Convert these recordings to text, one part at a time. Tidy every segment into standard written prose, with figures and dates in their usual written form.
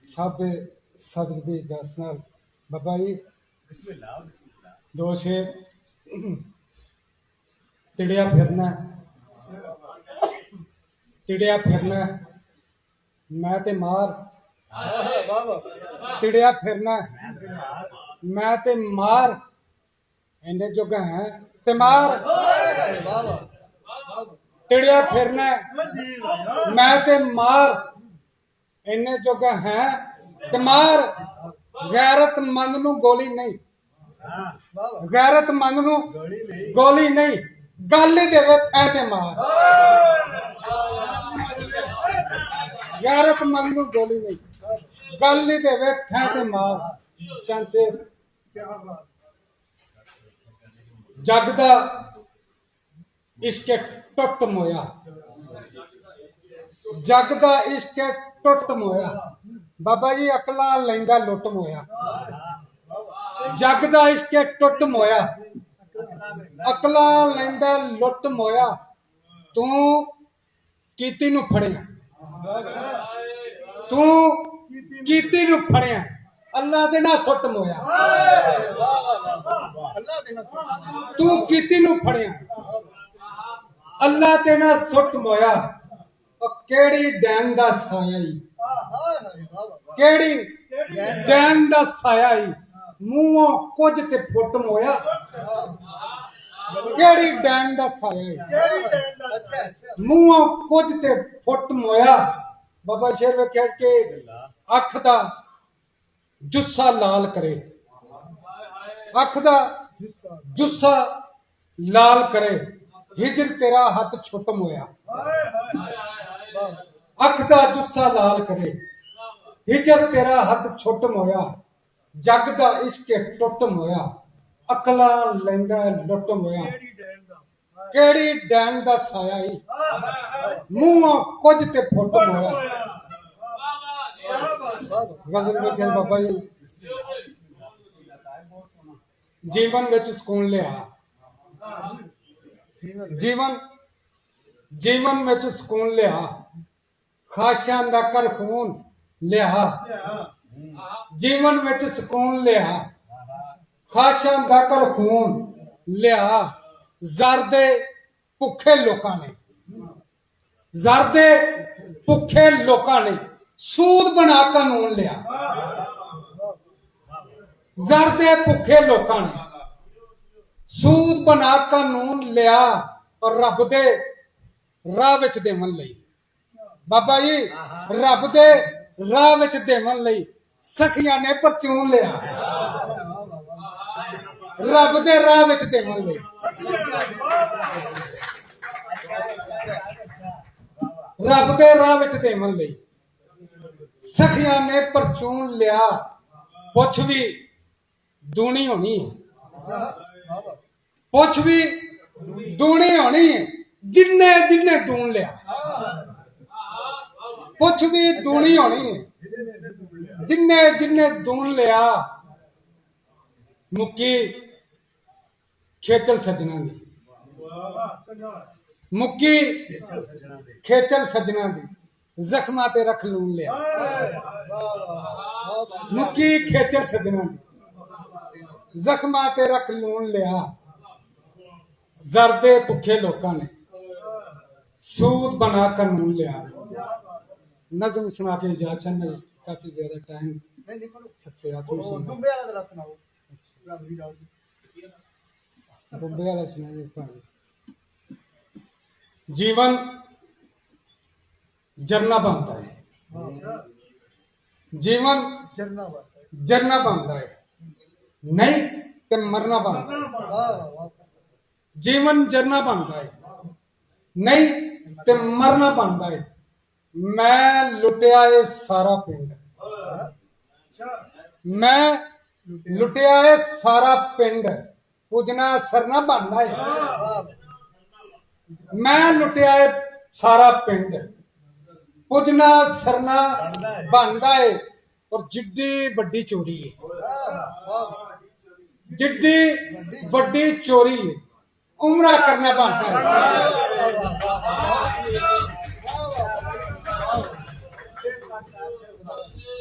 साबे सदर की इजाजत नाल बाबा जी दो शेर तिड़िया फिरना मैं ते मार तिड़िया फिरना मैं ते मार इन्ने जोगा है ते मार तिड़िया फिरना मैं ते मार इन्ने जोगा है ते मार गैरतमंद नूं गोली नहीं गैरतमंद नूं गोली नहीं गल ही देवे थै ते मार गैरतमंद नूं गोली नहीं गल ही देवे थै ते मार चंद शेर जग दा इश्क टुट मोया जग दा इश्क टुट मोया बाबा जी अकला लैंदा लुट मोया जग दा इश्क टुट मोया अकला लैंदा लुट मोया तू कीती नूं फड़िया तू कीती नूं फड़िया अल्लाह दे ना सुट मोया तू कीती नूं फड़िया अल्लाह ते ना सुट मोया केड़ी डैन दा साया केड़ी डैन दा साया मूहों कुछ ते फुट मोया केड़ी डैन दा साया मूहों कुछ ते फुट मोया बाबा शेर वेख्या के अख दा जुस्सा लाल करे अख दा जुस्सा लाल करे हिजर तेरा हथ छुट मोया अख दा जुस्सा लाल करे हिजर तेरा हथ छुट मोया जग दा इश्क टुट मोया अकला लैंदा लुट मोया केड़ी डैन दा साया मूहों कुछ ते फुट मोया गजल में क्या बाबा जी जीवन विच सुकून लिया जीवन विच सुकून लिया खाशां दा कर खून लिया जीवन विच सुकून लिया खाशां दा कर खून लिया ज़र दे भुखे लोकां ने ज़र दे भुखे लोकां ने सूद बना कानून लिया ज़र दे भुखे लोकां ने सूद बना कानून लिया और रब दे राह विच देवन लई बाबा जी रब दे राह विच देवन लई सखियां ने परचून लिया रब दे राह विच देवन लई रब दे राह विच देवन लई सखियां ने परचून लिया पुछ भी दूनी होनी है पुछ भी दूनी होनी है जिन्ने जिन्ने दून लिया पुछ भी दूनी होनी है जिन्ने जिन्ने दून लिया मुक्की खेचल सजना दी मुक्की खेचल सजना दी जख्मा ते रख लून लिया मुक्की खेचल सजना दी जख्मा ते रख लून लिया जरदे भुखे लोकां ने सूद बना कानून लिया नज़म सुना के इजाजत नहीं काफी ज्यादा टाइम जीवन जरना बनता है जीवन जरना बनता है नहीं तो मरना बनता है जीवन जरना बनता है नहीं तो मरना बनता है मैं लुटिया ये सारा पिंड मैं लुटिया ये सारा पिंड पुजना सरना बनता है मैं लुटिया ये सारा पिंड पुजना सरना बनता है और जिद्दी बड़ी चोरी है जिद्दी बड़ी चोरी है उम्रा करना बनता है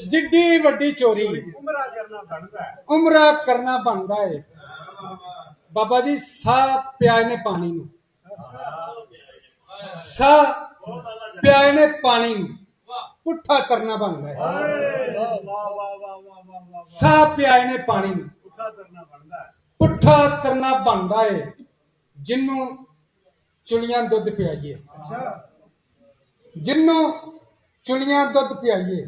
ਜਿੱਡੀ ਵੱਡੀ ਚੋਰੀ ਉਮਰਾ ਕਰਨਾ ਬਣਦਾ ਏ। ਬਾਬਾ ਜੀ ਸਾਹ ਪਿਆਏ ਨੇ ਪਾਣੀ ਨੂੰ, ਸਾਹ ਪਿਆਏ ਨੇ ਪਾਣੀ ਨੂੰ ਪੁੱਠਾ ਕਰਨਾ ਬਣਦਾ ਹੈ। ਸਾਹ ਪਿਆਏ ਨੇ ਪਾਣੀ ਨੂੰ ਪੁੱਠਾ ਕਰਨਾ ਬਣਦਾ ਏ। ਜਿਹਨੂੰ ਚੁਲੀਆਂ ਦੁੱਧ ਪਿਆਈਏ, ਜਿਹਨੂੰ ਚੁਲੀਆਂ ਦੁੱਧ ਪਿਆਈਏ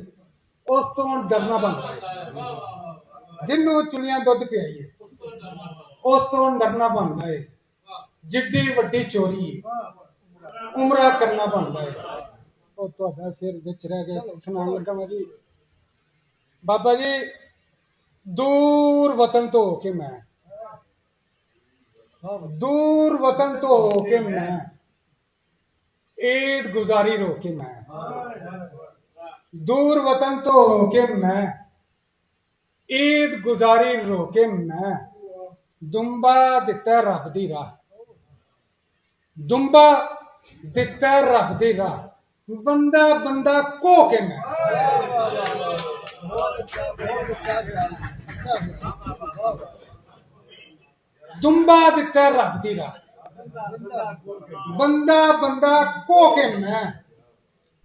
ਉਸ ਤੋਂ ਡਰਨਾ ਬਣਦਾ ਹੈ। ਜਿਹਨੂੰ ਚੁਲੀਆਂ ਦੁੱਧ ਪਿਆਈਏ ਉਸ ਤੋਂ ਡਰਨਾ ਬਣਦਾ ਹੈ। ਜਿੱਡੀ ਵੱਡੀ ਚੋਰੀ ਉਮਰਾ ਕਰਨਾ ਬਣਦਾ ਹੈ। ਉਹ ਤੁਹਾਡਾ ਸਿਰ ਵਿੱਚ ਰਹਿ ਗਿਆ ਸੁਣਾਉਣ ਲੱਗਾ ਮੈਂ ਜੀ। ਬਾਬਾ ਜੀ ਦੂਰ ਵਤਨ ਤੋਂ ਹੋ ਕੇ ਮੈਂ, दूर वतन तो होके मैं ईद गुजारी रोके मैं, दूर वतन तो होके मैं ईद गुजारी रोके मैं दुंबा दिता रब दी राह, दुंबा दिता रब दी राह बंदा बंदा को के मैं। दुंबा दिता रब दी राह बंदा बंदा को के मैं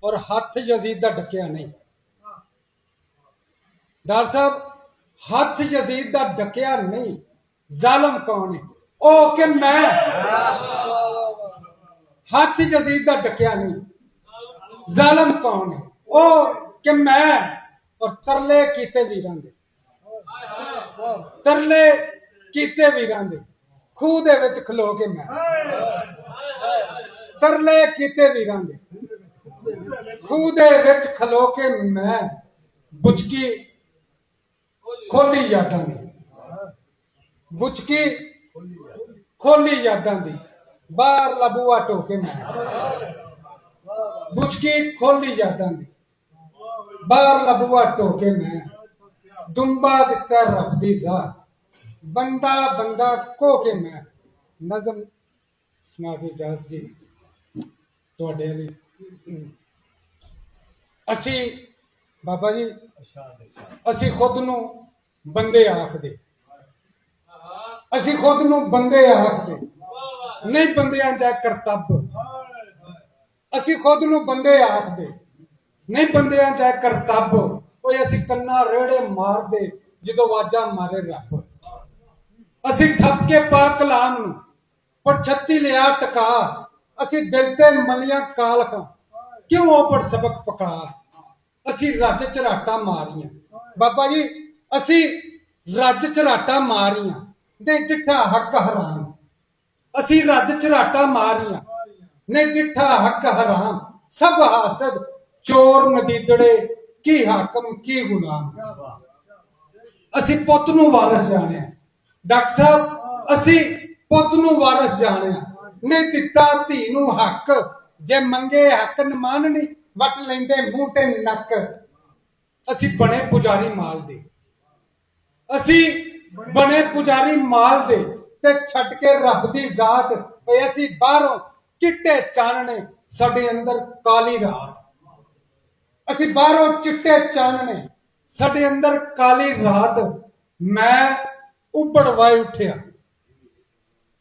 और हथ यजीद दा ढकिया नहीं। डॉक्टर साहब हथ यजीद दा ढकिया नहीं। जालिम कौन है? ओ के मैं। हथ यजीद दा ढकिया नहीं। जालिम कौन है? ओ के मैं। और तरले कीते वीरां दे, तरले कीते वीरां दे खूह दे विच खलो के मैं, तरले कीते वीरां दे खूह दे विच खलो के मैं बुचकी खोली यादां दी, बुचकी खोली यादां दी बाहर लबूआ टोके मैं, बुचकी खोली यादां दी बाहर लबूआ टोके मैं दुंबा दिता रब दी राह बंदा बंदा को के मैं। नज़म सुना के इजाज़त जी तुहाडे लई। असी बाबा जी असी खुद नूं बंदे आखदे, असी खुद नूं बंदे आखदे नहीं, बंदियां च करतब। असी खुद नूं बंदे आखदे नहीं, बंदियां च करतब। कोई असी कन्ना रेड़े मारदे जदों वाजा मारे रब। असी ठप के पा कलाम नूं पर छत्ती लिया टका। असी दिल ते मलियां कालखां क्यों ओपड़ सबक पका। असी रज झराटा मारियां बाबा जी, असी रज झराटा मारियां ने डिठा हक हराम। असी रज झराटा मारियां ने डिठा हक हराम। सब हासद चोर नदीदड़े की हाकम की गुलाम। असी पुत नूं वारस जाणिया डॉक्टर साहब, असी पुत नूं वारस जाणिया नहीं दिता धी नूं हक। जे मंगे हक न माननी वट लेंदे मूंह ते नक। असी बने पुजारी माल दे, असी बने पुजारी माल दे ते छड्ड के रब दी जात। असी बाहरों चिट्टे चानने साडे अंदर काली रात। असी बाहरों चिट्टे चानने साडे अंदर काली रात। मैं उबड़ वाए उठिया,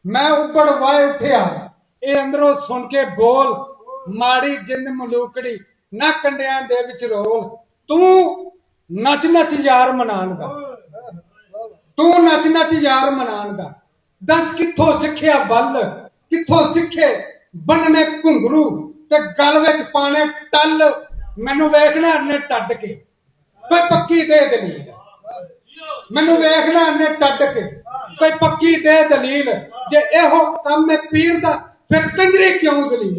मैं उबड़ वाए उठिया ये अंदरों सुन के बोल माड़ी जिंद मलूकड़ी ना कंडियां दे विच रोल। तू नच नच यार मनान दा, तू नच नच यार मनान दा। दस कित्थों सिक्खिया वल, कित्थों सिक्खे बनने घुंगरू ते गल विच पाने टल। मैनू वेखना ने टड्ड के कोई पक्की दे दलील, मैनू वेखना ने टड्ड के कोई पक्की दे दलील। जे एहो कम है पीर दा फिर कंजरी क्यों जलील।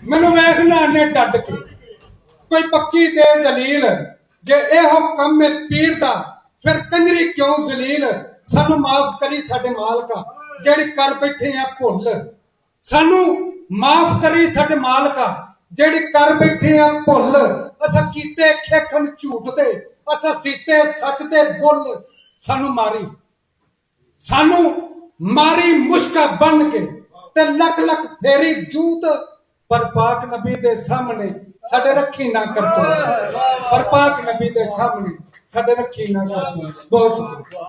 मैनू वेखना ने टड्ड के कोई पक्की दे दलील। जे एहो कम है पीर दा फिर कंजरी क्यों जलील। सानू माफ करी साडे मालका जेड़ी कर बैठे आ भुल। सानू माफ करी साडे मालका जेड़ी कर बैठे आ भुल। असा कीते खेखन झूठ दे, असा सीते सच दे बुल। सानू मारी मुश्का बन के ते लक लक फेरी जूत। ਪਰ ਪਾਕ ਨਬੀ ਦੇ ਸਾਹਮਣੇ ਸਾਡੇ ਰੱਖੀ ਨਾ ਕਰਤੂਤ, ਪਰ ਪਾਕ ਨਬੀ ਦੇ ਸਾਹਮਣੇ ਸਾਡੇ ਰੱਖੀ ਨਾ ਕਰਤੂਤ। ਬਹੁਤ ਸ਼ੁਕਰੀਆ।